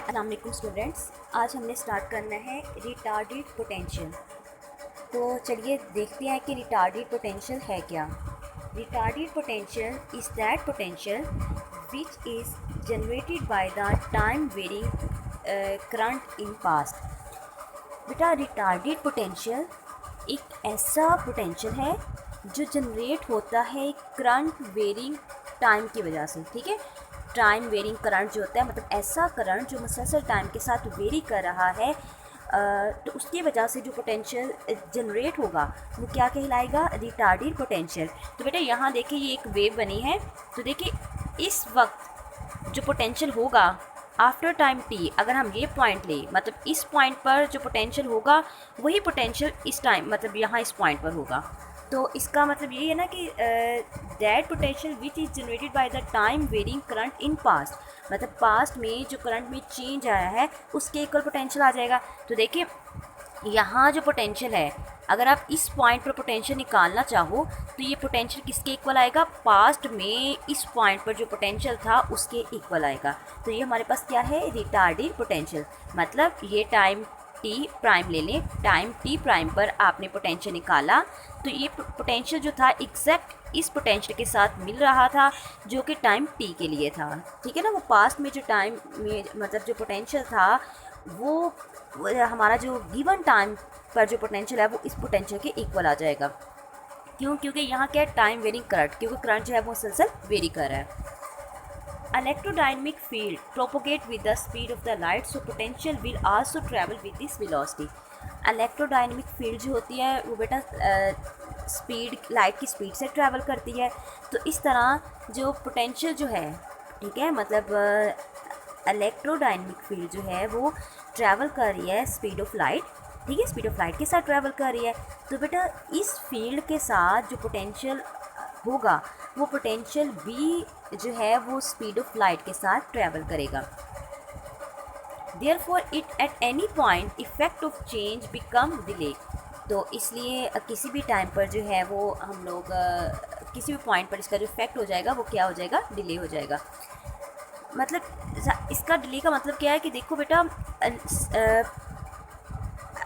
अस्सलाम वालेकुम स्टूडेंट्स। आज हमने स्टार्ट करना है रिटार्डेड पोटेंशियल। तो चलिए देखते हैं कि रिटार्डेड पोटेंशियल है क्या। Retarded potential is that potential which is generated by the time varying current in past. बेटा रिटार्डेड पोटेंशियल एक ऐसा पोटेंशियल है जो जनरेट होता है करंट वेरिंग टाइम की वजह से। ठीक है, टाइम वेरिंग करंट जो होता है मतलब ऐसा करंट जो मुसलसल टाइम के साथ वेरी कर रहा है, तो उसकी वजह से जो पोटेंशियल जनरेट होगा वो क्या कहलाएगा, रिटार्डेड पोटेंशियल। तो बेटा यहाँ देखिए ये एक वेव बनी है, तो देखिए इस वक्त जो पोटेंशियल होगा आफ्टर टाइम टी, अगर हम ये पॉइंट लें मतलब इस पॉइंट पर जो पोटेंशियल होगा वही पोटेंशियल इस टाइम मतलब यहाँ इस पॉइंट पर होगा। तो इसका मतलब ये है ना कि that potential which is generated by the time varying current in past, मतलब पास्ट में जो करंट में चेंज आया है उसके इक्वल पोटेंशियल आ जाएगा। तो देखिए यहाँ जो पोटेंशियल है, अगर आप इस पॉइंट पर पोटेंशियल निकालना चाहो तो ये पोटेंशियल किसके इक्वल आएगा, पास्ट में इस पॉइंट पर जो पोटेंशियल था उसके इक्वल आएगा। तो ये हमारे पास क्या है, रिटार्डेड पोटेंशियल। मतलब ये टाइम टी प्राइम ले लें, टाइम टी प्राइम पर आपने पोटेंशियल निकाला तो ये पोटेंशियल जो था एग्जैक्ट इस पोटेंशियल के साथ मिल रहा था जो कि टाइम टी के लिए था। ठीक है ना, वो पास्ट में जो टाइम में मतलब जो पोटेंशियल था वो हमारा जो गिवन टाइम पर जो पोटेंशियल है वो इस पोटेंशियल के इक्वल आ जाएगा। क्यों, क्योंकि यहाँ क्या है, टाइम वेरिंग करंट, क्योंकि करंट जो है वो मुसलसल वेरी कर रहा है। Electrodynamic field propagate with the speed of the light, so potential will also travel with this velocity. Electrodynamic field जो होती है वो बेटा स्पीड, लाइट की स्पीड से ट्रैवल करती है। तो इस तरह जो पोटेंशियल जो है, ठीक है, मतलब इलेक्ट्रोडाइनमिक फील्ड जो है वो ट्रैवल कर रही है स्पीड ऑफ लाइट। ठीक है, स्पीड ऑफ लाइट के साथ ट्रैवल कर रही है। तो बेटा इस फील्ड के साथ जो पोटेंशियल होगा वो पोटेंशियल भी जो है वो स्पीड ऑफ लाइट के साथ ट्रैवल करेगा। Therefore it at any point effect of change become delay। तो इसलिए किसी भी टाइम पर जो है वो हम लोग किसी भी पॉइंट पर इसका जो इफेक्ट हो जाएगा वो क्या हो जाएगा, डिले हो जाएगा। मतलब इसका डिले का मतलब क्या है कि देखो बेटा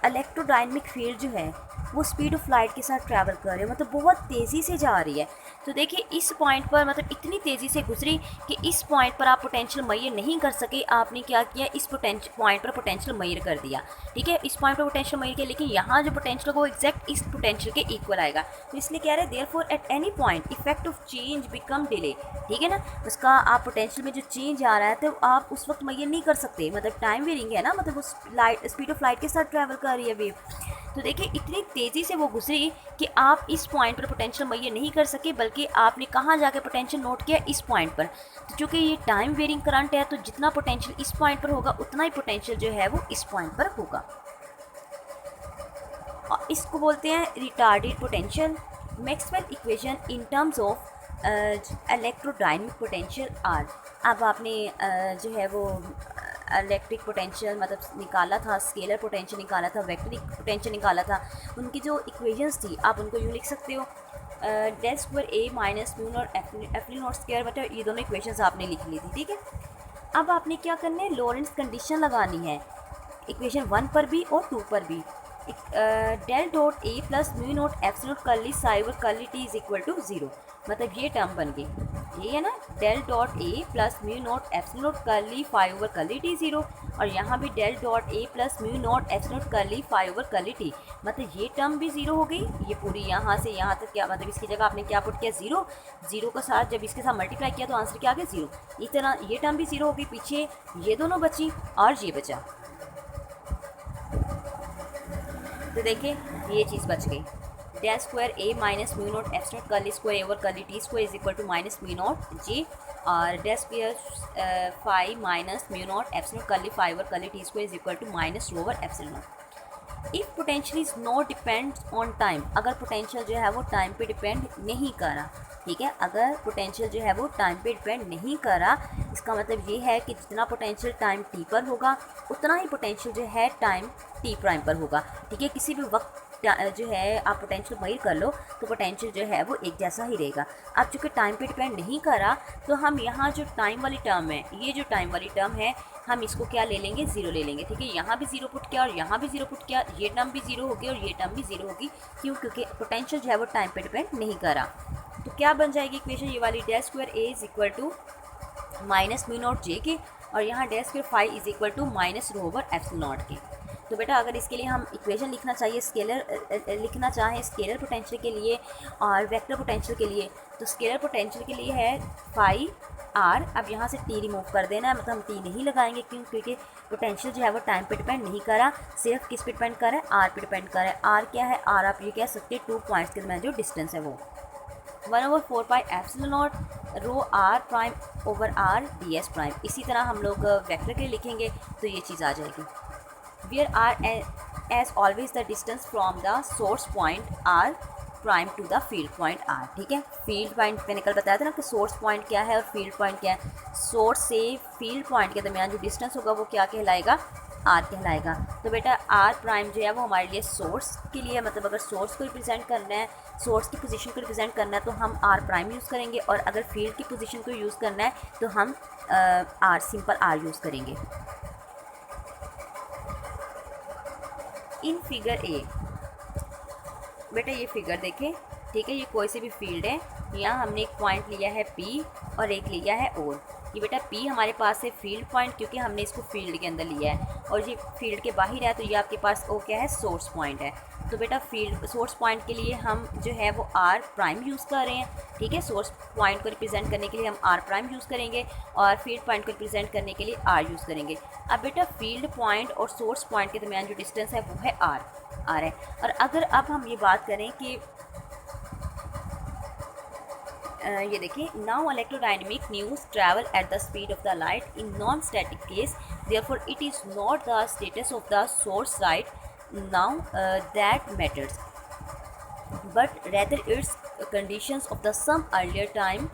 इलेक्ट्रोडाइनमिक फील्ड जो है वो स्पीड ऑफ लाइट के साथ ट्रैवल कर रही है, मतलब बहुत तेज़ी से जा रही है। तो देखिए इस पॉइंट पर मतलब इतनी तेज़ी से गुजरी कि इस पॉइंट पर आप पोटेंशियल मेजर नहीं कर सके। आपने क्या किया, इस पॉइंट पर पोटेंशियल मेजर कर दिया। ठीक है, इस पॉइंट पर पोटेंशियल मेजर किया, लेकिन यहाँ जो पोटेंशियल होगा वो एग्जैक्ट इस पोटेंशियल के इक्वल आएगा। तो इसलिए क्या है, therefore at any point effect of change become delay. ठीक है ना, उसका आप पोटेंशियल में जो चेंज आ रहा है तो आप उस वक्त मेजर नहीं कर सकते, मतलब टाइम वेरिंग है ना, मतलब वो स्पीड ऑफ लाइट के साथ ट्रैवल कर रही है वेव। तो देखिए इतनी तेज़ी से वो गुजरी कि आप इस पॉइंट पर पोटेंशियल मेजर नहीं कर सके, बल्कि आपने कहाँ जाके पोटेंशियल नोट किया, इस पॉइंट पर। तो चूँकि ये टाइम वेरिंग करंट है तो जितना पोटेंशियल इस पॉइंट पर होगा उतना ही पोटेंशियल जो है वो इस पॉइंट पर होगा। और इसको बोलते हैं retarded potential. Maxwell equation in terms of electrodynamic potential are. अब आपने जो है वो इलेक्ट्रिक पोटेंशियल मतलब निकाला था, स्केलर पोटेंशियल निकाला था, वेक्टरिक पोटेंशियल निकाला था, उनकी जो इक्वेशंस थी आप उनको यूँ लिख सकते हो, del square A minus mu naught F naught square बटा, ये दोनों इक्वेशंस आपने लिख ली थी। ठीक है, अब आपने क्या करना है, लॉरेंट्ज कंडीशन लगानी है इक्वेशन 1 पर भी और 2 पर भी। Del dot A plus mu naught epsilon curly psi over curly T is equal to 0। मतलब ये टर्म बन गई, ये है ना, del dot A plus mu naught epsilon curly phi over curly T 0, और यहाँ भी del dot A plus mu naught epsilon curly phi over curly T. मतलब ये टर्म भी 0 हो गई, ये पूरी यहाँ से यहाँ तक क्या मतलब इसकी जगह आपने क्या पुट किया, 0। 0 के साथ जब इसके साथ मल्टीप्लाई किया तो आंसर क्या आ गया, 0। इस तरह ये टर्म भी 0 हो गई, पीछे ये दोनों बची और ये बचा। तो देखिए ये चीज़ बच गई, del square A minus mu naught F naught curly square over curly t square is equal to minus mu naught J, और del square phi minus mu naught F naught curly phi over curly t square is equal to minus rho over epsilon naught. If potential is not depend on time, अगर potential जो है वो time पे depend नहीं कर रहा। ठीक है, अगर पोटेंशियल जो है वो टाइम पे डिपेंड नहीं कर रहा, इसका मतलब ये है कि जितना पोटेंशियल टाइम टी पर होगा उतना ही पोटेंशियल जो है टाइम टी प्राइम पर होगा। ठीक है, किसी भी वक्त जो है आप पोटेंशियल मेजर कर लो तो पोटेंशियल जो है वो एक जैसा ही रहेगा। अब चूँकि टाइम पे डिपेंड नहीं करा तो हम यहाँ जो टाइम वाली टर्म है, ये जो टाइम वाली टर्म है, हम इसको क्या ले लेंगे, ज़ीरो ले लेंगे। ठीक है, यहाँ भी ज़ीरो पुट किया और यहाँ भी ज़ीरो पुट किया, ये टर्म भी ज़ीरो होगी और ये टर्म भी ज़ीरो होगी। क्यों? क्योंकि पोटेंशियल जो है वो टाइम पे डिपेंड नहीं करा। तो क्या बन जाएगी इक्वेशन ये वाली, del square A is equal to minus mu naught J के, और यहाँ del square phi is equal to minus rho over epsilon naught के। तो बेटा अगर इसके लिए हम इक्वेशन लिखना चाहिए, लिखना चाहें स्केलर पोटेंशियल के लिए और वेक्टर पोटेंशियल के लिए, तो स्केलर पोटेंशियल के लिए है फाई आर। अब यहाँ से टी रिमूव कर देना है, मतलब हम टी नहीं लगाएंगे। क्यों? क्योंकि पोटेंशियल जो है वो टाइम पे डिपेंड नहीं करा, सिर्फ किस पे डिपेंड कर रहा है, आर पे डिपेंड कर रहा है। आर क्या है? आर आप ये कह सकते हैं 2 पॉइंट्स के दरमियान जो डिस्टेंस है वो 1/4 pi epsilon naught rho R prime over R D S prime. इसी तरह हम लोग वेक्टर के लिए लिखेंगे तो ये चीज़ आ जाएगी। Where R is always the distance from the source point R prime to the field point R. ठीक है, फील्ड पॉइंट मैंने कल बताया था ना कि सोर्स पॉइंट क्या है और फील्ड पॉइंट क्या है। सोर्स से फील्ड पॉइंट के दरमियान जो डिस्टेंस होगा वो क्या कहलाएगा? आर कहलाएगा। तो बेटा आर प्राइम जो है वो हमारे लिए सोर्स के लिए, मतलब अगर सोर्स को रिप्रेजेंट करना है, सोर्स की पोजीशन को रिप्रेजेंट करना है तो हम आर प्राइम यूज़ करेंगे, और अगर फील्ड की पोजीशन को यूज़ करना है तो हम आर सिंपल आर यूज़ करेंगे। इन फिगर ए, बेटा ये फिगर देखें, ठीक है, ये कोई से भी फील्ड है, यहाँ हमने एक पॉइंट लिया है पी और एक लिया है और। ये बेटा पी हमारे पास है फील्ड पॉइंट, क्योंकि हमने इसको फील्ड के अंदर लिया है, और ये फील्ड के बाहर है तो ये आपके पास ओ क्या है? सोर्स पॉइंट है। तो बेटा फील्ड सोर्स पॉइंट के लिए हम जो है वो आर प्राइम यूज़ कर रहे हैं। ठीक है, सोर्स पॉइंट को रिप्रेजेंट करने के लिए हम आर प्राइम यूज़ करेंगे और फील्ड पॉइंट को रिप्रेजेंट करने के लिए आर यूज़ करेंगे। अब बेटा फील्ड पॉइंट और सोर्स पॉइंट के दरमियान जो डिस्टेंस है वो है आर है। और अगर अब हम ये बात करें कि ये देखिए, now electrodynamic news travel at the speed of the light in non static case, therefore it is not the status of the source right now that matters, but rather its conditions of the some earlier time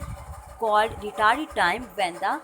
called retarded time when the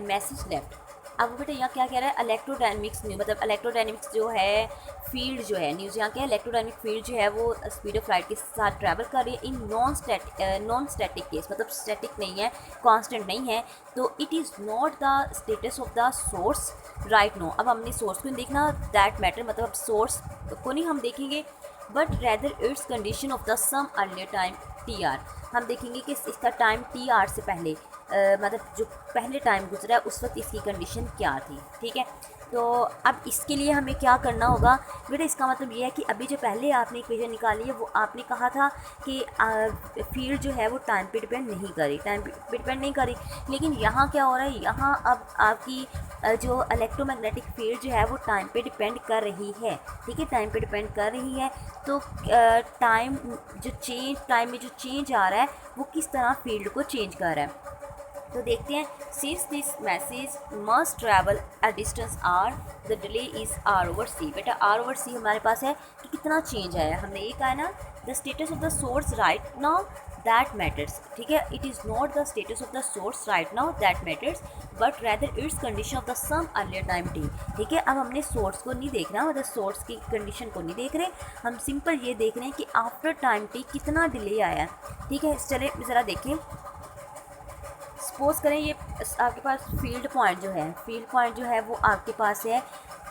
message left। अब बेटा यहाँ क्या कह रहा है? Electrodynamics news, मतलब electrodynamics जो है फील्ड जो है, न्यूज़ यहाँ क्या है? इलेक्ट्रोडायनेमिक फील्ड जो है वो स्पीड ऑफ लाइट के साथ ट्रैवल कर रही है इन नॉन स्टैटिक केस, मतलब स्टैटिक नहीं है, कांस्टेंट नहीं है। तो it is not the status of the source right now. अब हमने सोर्स को नहीं देखना, दैट मैटर, मतलब अब सोर्स को नहीं हम देखेंगे, but rather its condition of the some earlier time T R. हम देखेंगे कि इसका टाइम टी आर से पहले मतलब जो पहले टाइम गुजरा है उस वक्त इसकी कंडीशन क्या थी। ठीक है, तो अब इसके लिए हमें क्या करना होगा बेटा? इसका मतलब ये है कि अभी जो पहले आपने इक्वेशन निकाली है वो आपने कहा था कि फील्ड जो है वो टाइम पे डिपेंड नहीं करी, टाइम पे डिपेंड नहीं करी, लेकिन यहाँ क्या हो रहा है? यहाँ अब आपकी जो इलेक्ट्रोमैग्नेटिक फील्ड जो है वो टाइम पे डिपेंड कर रही है। ठीक है, टाइम पे डिपेंड कर रही है। तो टाइम में जो चेंज आ रहा है वो किस तरह फील्ड को चेंज कर रहा है? तो देखते हैं, since this message must travel a distance R, the delay is R over C. बेटा आर ओवर सी हमारे पास है कि कितना चेंज आया। हमने ये कहा ना, the status of the source right now that matters. ठीक है, it is not the status of the source right now that matters, but rather its condition of the some earlier time T. ठीक है, अब हमने source को नहीं देखना, मतलब सोर्स की कंडीशन को नहीं देख रहे, हम सिंपल ये देख रहे हैं कि आफ्टर टाइम टी कितना डिले आया। ठीक है, चले ज़रा देखें। सपोज़ करें ये आपके पास फील्ड पॉइंट जो है वो आपके पास है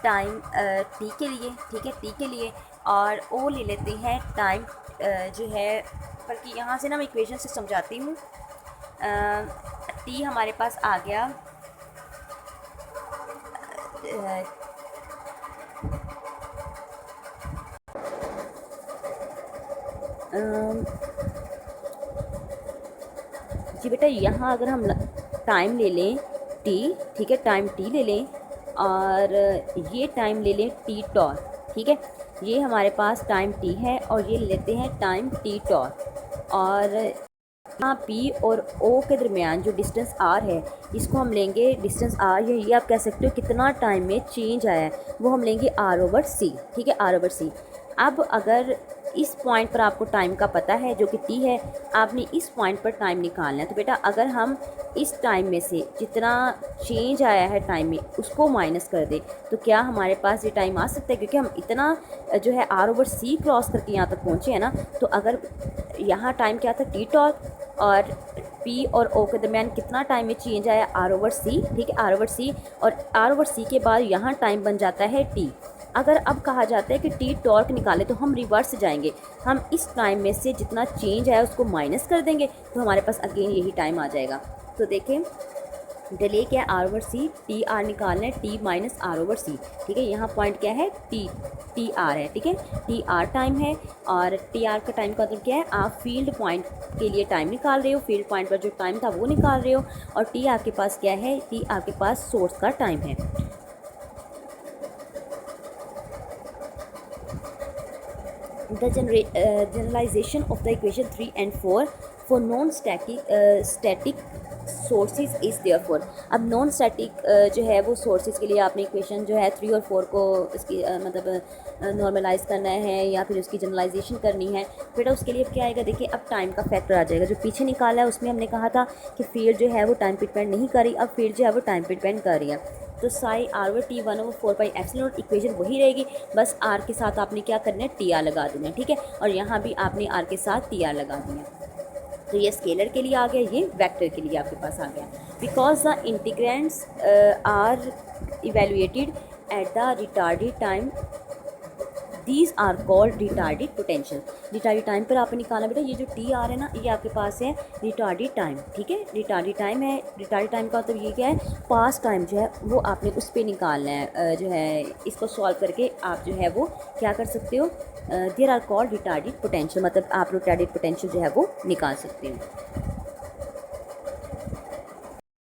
टाइम टी के लिए। ठीक है, टी के लिए, और ओ ले लेते हैं टाइम जो है, बल्कि यहाँ से ना मैं इक्वेशन से समझाती हूँ। टी हमारे पास आ गया जी बेटा, यहाँ अगर हम टाइम ले लें टी, ठीक है, टाइम टी ले लें और ये टाइम ले लें टी टॉर। ठीक है, ये हमारे पास टाइम टी है और ये लेते हैं टाइम टी टॉर, और यहाँ पी और ओ के दरमियान जो डिस्टेंस आर है इसको हम लेंगे डिस्टेंस आर, या ये आप कह सकते हो कितना टाइम में चेंज आया है वो हम लेंगे आर ओवर सी। ठीक है, आर ओवर सी। अब अगर इस पॉइंट पर आपको टाइम का पता है जो कि t है, आपने इस पॉइंट पर टाइम निकालना है। तो बेटा अगर हम इस टाइम में से जितना चेंज आया है टाइम में उसको माइनस कर दें तो क्या हमारे पास ये टाइम आ सकता है, क्योंकि हम इतना जो है r/c क्रॉस करके यहाँ तक पहुँचे हैं ना। तो अगर यहाँ टाइम क्या था t टॉर्क, और P और O के दरमियान कितना टाइम में चेंज आया r/c, ठीक है, r/c, और r/c के बाद यहाँ टाइम बन जाता है t। अगर अब कहा जाता है कि टी टॉर्क निकालें तो हम रिवर्स जाएंगे, हम इस टाइम में से जितना चेंज आया उसको माइनस कर देंगे तो हमारे पास अगेन यही टाइम आ जाएगा। तो देखें डिले क्या है, r/c, टी आर निकालना है, t माइनस r/c, ठीक है। यहाँ पॉइंट क्या है, टी आर है, ठीक है, टी आर टाइम है। और टी आर का टाइम का मतलब क्या है, आप फील्ड पॉइंट के लिए टाइम निकाल रहे हो, फील्ड पॉइंट पर जो टाइम था वो निकाल रहे हो। और टी आर के पास क्या है, टी आर के पास सोर्स का टाइम है। The generalization of the equation 3 and 4 for non-static sources is therefore। अब नॉन स्टैटिक जो है वो सोर्सेज के लिए आपने इक्वेशन जो है 3 और 4 को इसकी मतलब नॉर्मलाइज करना है या फिर उसकी जनरलाइजेशन करनी है। बेटा उसके लिए अब क्या आएगा, देखिए अब टाइम का फैक्टर आ जाएगा। जो पीछे निकाला है उसमें हमने कहा था कि फील्ड जो है वो टाइम पे डिपेंड नहीं कर रही, अब फील्ड जो है वो टाइम पे डिपेंड कर रही है। तो साई r/t 1/4π∈0 इक्वेशन वही रहेगी, बस r के साथ आपने क्या करना है, टी आर लगा देना है, ठीक है। और यहाँ भी आपने r के साथ टी आर लगा दिया। तो ये स्केलर के लिए आ गया, ये वेक्टर के लिए आपके पास आ गया। Because the integrands are evaluated at the retarded time, these are called retarded potential. Retarded time पर आपने निकालना बेटा, ये जो टी आर है ना ये आपके पास है रिटार्डेड टाइम, ठीक है, रिटार्डेड टाइम है। रिटार्डेड टाइम का मतलब ये क्या है, पास टाइम जो है वो आपने उस पर निकालना है, जो है इसको सॉल्व करके आप जो है वो क्या कर सकते हो, there are called retarded potential, मतलब आप रिटार्डेड पोटेंशियल जो है वो निकाल सकते हो।